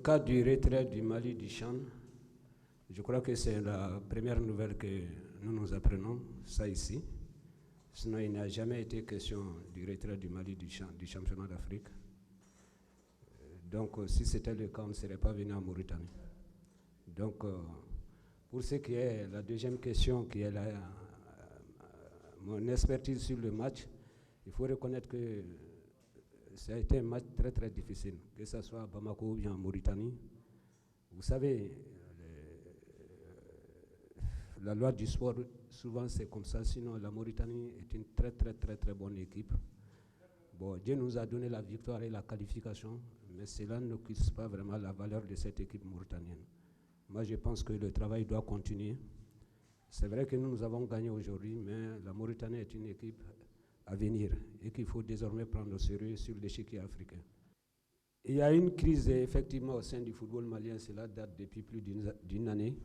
cas du retrait du Mali du Tchad, je crois que c'est la première nouvelle que nous apprenons, ça ici. Sinon, il n'a jamais été question du retrait du Mali du championnat d'Afrique. Donc, si c'était le cas, on ne serait pas venu en Mauritanie. Donc, pour ce qui est la deuxième question, qui est mon expertise sur le match, il faut reconnaître que ça a été un match très très difficile, que ce soit à Bamako ou bien en Mauritanie. Vous savez, la loi du sport, souvent c'est comme ça, sinon la Mauritanie est une très très très très bonne équipe. Bon, Dieu nous a donné la victoire et la qualification, mais cela n'occupe pas vraiment la valeur de cette équipe mauritanienne. Moi je pense que le travail doit continuer. C'est vrai que nous avons gagné aujourd'hui, mais la Mauritanie est une équipe à venir et qu'il faut désormais prendre au sérieux sur l'échiquier africain. Il y a une crise effectivement au sein du football malien, cela date depuis plus d'une année,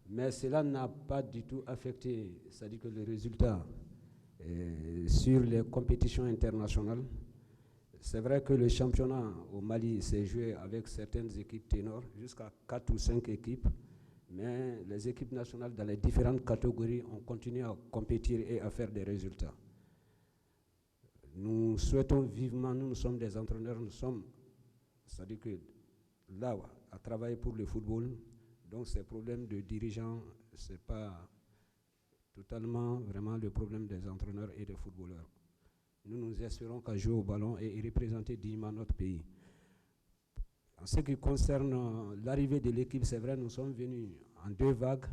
mais cela n'a pas du tout affecté, c'est-à-dire que les résultats sur les compétitions internationales. C'est vrai que le championnat au Mali s'est joué avec certaines équipes ténors, jusqu'à 4 ou 5 équipes, mais les équipes nationales dans les différentes catégories ont continué à compétir et à faire des résultats. Nous souhaitons vivement, nous sommes des entraîneurs, c'est-à-dire que là, à travailler pour le football, donc ces problèmes de dirigeants, ce n'est pas totalement vraiment le problème des entraîneurs et des footballeurs. Nous espérons qu'à jouer au ballon et représenter dignement notre pays. En ce qui concerne l'arrivée de l'équipe, c'est vrai, nous sommes venus en 2 vagues.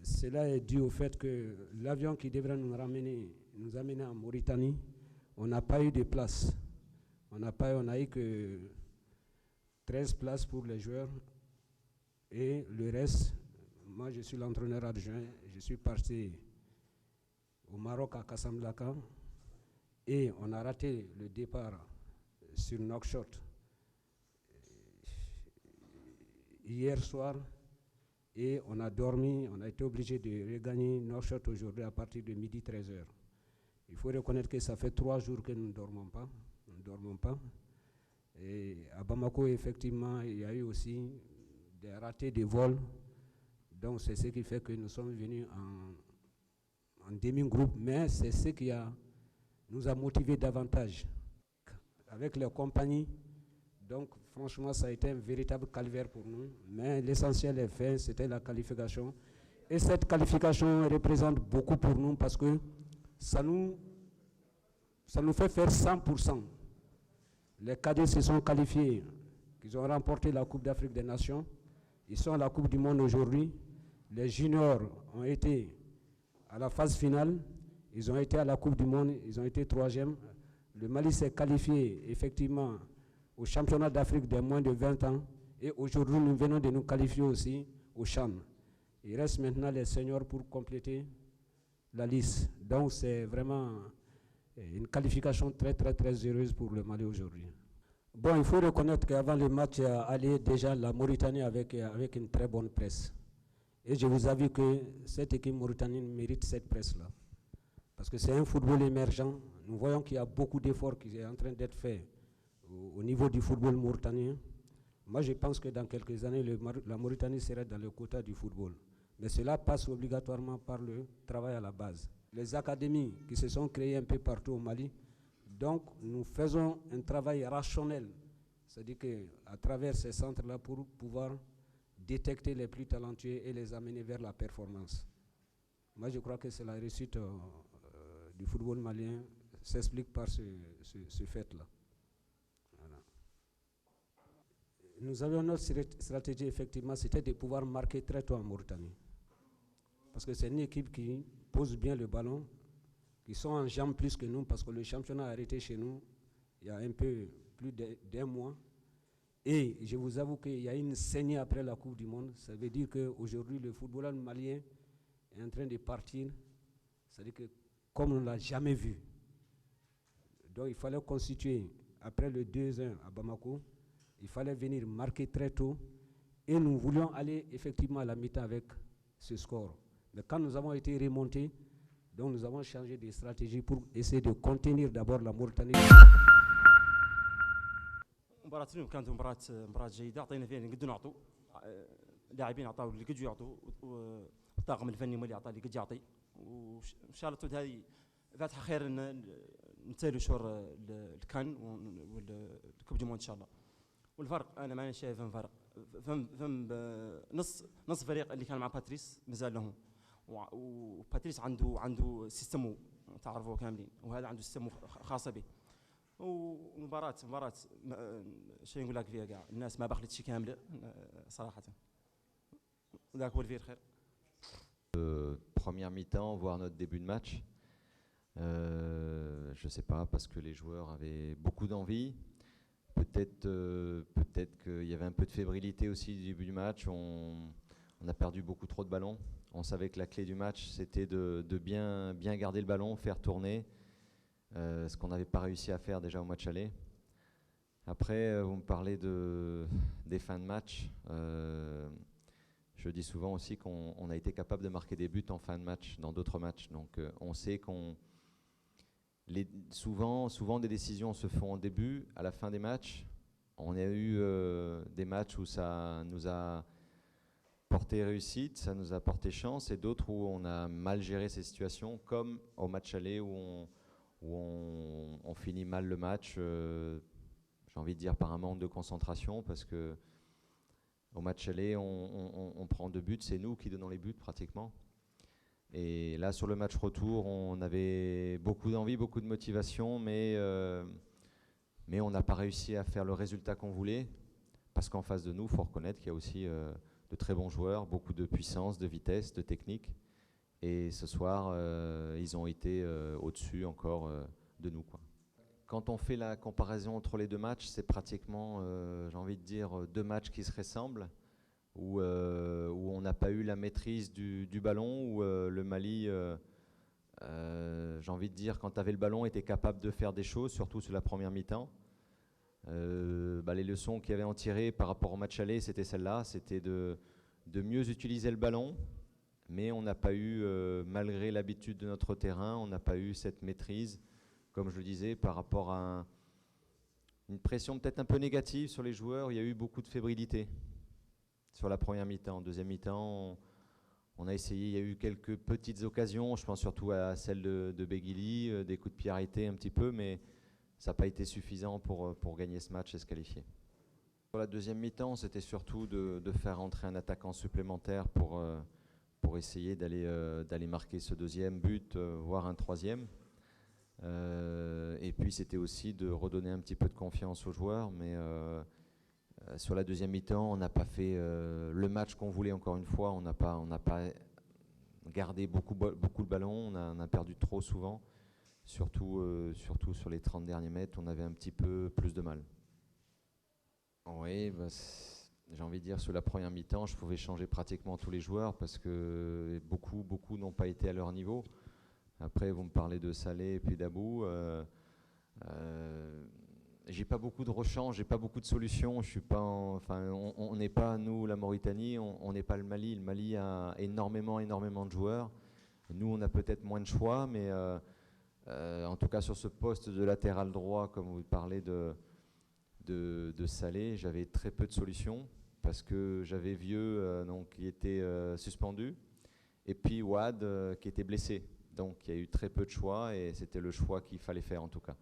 Cela est dû au fait que l'avion qui devrait nous amener en Mauritanie, on n'a pas eu de place. On a eu que 13 places pour les joueurs et le reste, moi je suis l'entraîneur adjoint, je suis parti au Maroc à Casablanca et on a raté le départ sur Nouakchott hier soir et on a dormi, on a été obligé de regagner Nouakchott aujourd'hui à partir de midi 13h. Il faut reconnaître que ça fait 3 jours que nous ne dormons pas. Et à Bamako, effectivement, il y a eu aussi des ratés de vol. Donc c'est ce qui fait que nous sommes venus en demi-groupe, mais c'est ce qui nous a motivés davantage avec les compagnies. Donc franchement, ça a été un véritable calvaire pour nous, mais l'essentiel est fait, c'était la qualification. Et cette qualification représente beaucoup pour nous parce que ça nous fait faire 100%. Les cadets se sont qualifiés, ils ont remporté la Coupe d'Afrique des Nations, ils sont à la Coupe du Monde aujourd'hui. Les juniors ont été à la phase finale, ils ont été à la Coupe du Monde, ils ont été 3e. Le Mali s'est qualifié effectivement au championnat d'Afrique des moins de 20 ans et aujourd'hui nous venons de nous qualifier aussi au CHAN. Il reste maintenant les seniors pour compléter la liste. Donc c'est vraiment une qualification très très très heureuse pour le Mali aujourd'hui. Bon, il faut reconnaître qu'avant le match allait déjà la Mauritanie avec une très bonne presse. Et je vous avoue que cette équipe mauritanienne mérite cette presse-là. Parce que c'est un football émergent. Nous voyons qu'il y a beaucoup d'efforts qui sont en train d'être faits au niveau du football mauritanien. Moi, je pense que dans quelques années, la Mauritanie serait dans le quota du football. Mais cela passe obligatoirement par le travail à la base. Les académies qui se sont créées un peu partout au Mali. Donc, nous faisons un travail rationnel. C'est-à-dire qu'à travers ces centres-là, pour pouvoir détecter les plus talentueux et les amener vers la performance. Moi, je crois que c'est la réussite du football malien s'explique par ce fait-là. Voilà. Nous avions notre stratégie, effectivement, c'était de pouvoir marquer très tôt en Mauritanie. Parce que c'est une équipe qui pose bien le ballon, qui sont en jambes plus que nous, parce que le championnat a arrêté chez nous il y a un peu plus d'1 mois. Et je vous avoue qu'il y a une saignée après la Coupe du Monde. Ça veut dire qu'aujourd'hui, le footballeur malien est en train de partir. C'est-à-dire que comme on ne l'a jamais vu. Donc il fallait constituer, après le 2-1 à Bamako, il fallait venir marquer très tôt. Et nous voulions aller effectivement à la mi-temps avec ce score. Mais quand nous avons été remontés, donc nous avons changé de stratégie pour essayer de contenir d'abord la Mauritanie. مباراة اليوم كانت مباراة جيدة، عطينا فيها اللي قدروا نعطوا، اللاعبين عطاو اللي قدروا يعطوا، والطاقم الفني هو اللي عطى اللي قد يعطي، وان شاء الله تعود هذه فاتحة خير نتالوا شهور الكان والكوب دي موند ان شاء الله. والفرق انا ماني شايف فرق، فهم نص فريق اللي كان مع باتريس مازال لهم، وباتريس عنده سيستمو تعرفوه كاملين، وهذا عنده سيستمو خاصة به. ومباراة شنو نقول لك فيها كاع الناس ما بخلتش كامله صراحة، ذاك هو الفير خير. Première mi-temps, voire notre début de match. Je ne sais pas, parce que les joueurs avaient beaucoup d'envie. Peut-être qu'il y avait un peu de fébrilité aussi du début du match. On a perdu beaucoup trop de ballons. On savait que la clé du match, c'était de bien garder le ballon, faire tourner, ce qu'on n'avait pas réussi à faire déjà au match aller. Après, vous me parlez des fins de match. Je dis souvent aussi qu'on a été capable de marquer des buts en fin de match, dans d'autres matchs. Donc on sait souvent des décisions se font au début, à la fin des matchs. On a eu des matchs où ça nous a porté réussite, ça nous a porté chance, et d'autres où on a mal géré ces situations, comme au match aller où on finit mal le match, j'ai envie de dire par un manque de concentration, parce que au match aller, on prend 2 buts, c'est nous qui donnons les buts pratiquement. Et là, sur le match retour, on avait beaucoup d'envie, beaucoup de motivation, mais on n'a pas réussi à faire le résultat qu'on voulait, parce qu'en face de nous, il faut reconnaître qu'il y a aussi de très bons joueurs, beaucoup de puissance, de vitesse, de technique. Et ce soir, ils ont été au-dessus encore de nous, quoi. Quand on fait la comparaison entre les 2 matchs, c'est pratiquement, j'ai envie de dire, 2 matchs qui se ressemblent, où on n'a pas eu la maîtrise du ballon, où le Mali, j'ai envie de dire, quand tu avais le ballon, était capable de faire des choses, surtout sur la première mi-temps. Les leçons qu'il y avait en tiré par rapport au match aller, c'était celle-là, c'était de mieux utiliser le ballon, mais on n'a pas eu, malgré l'habitude de notre terrain, on n'a pas eu cette maîtrise, comme je le disais, par rapport à une pression peut-être un peu négative sur les joueurs. Il y a eu beaucoup de fébrilité sur la première mi-temps. Deuxième mi-temps, on a essayé, il y a eu quelques petites occasions, je pense surtout à celle de Beguili, des coups de pied arrêtés un petit peu, mais ça n'a pas été suffisant pour gagner ce match et se qualifier. Pour la deuxième mi-temps, c'était surtout de faire entrer un attaquant supplémentaire pour essayer d'aller marquer ce deuxième but, voire un troisième. Et puis c'était aussi de redonner un petit peu de confiance aux joueurs, mais sur la deuxième mi-temps, on n'a pas fait le match qu'on voulait. Encore une fois, on n'a pas gardé beaucoup le ballon, on a perdu trop souvent, surtout sur les 30 derniers mètres, on avait un petit peu plus de mal. Oui, j'ai envie de dire, sur la première mi-temps, je pouvais changer pratiquement tous les joueurs, parce que beaucoup n'ont pas été à leur niveau. Après, vous me parlez de Salé et puis d'Abou. J'ai pas beaucoup de rechange, j'ai pas beaucoup de solutions. Je suis pas, on n'est pas, nous, la Mauritanie, on n'est pas le Mali. Le Mali a énormément de joueurs. Nous, on a peut-être moins de choix, mais en tout cas sur ce poste de latéral droit, comme vous parlez de Salé, j'avais très peu de solutions, parce que j'avais Vieux donc, qui était suspendu, et puis Ouad qui était blessé. Donc il y a eu très peu de choix, et c'était le choix qu'il fallait faire en tout cas.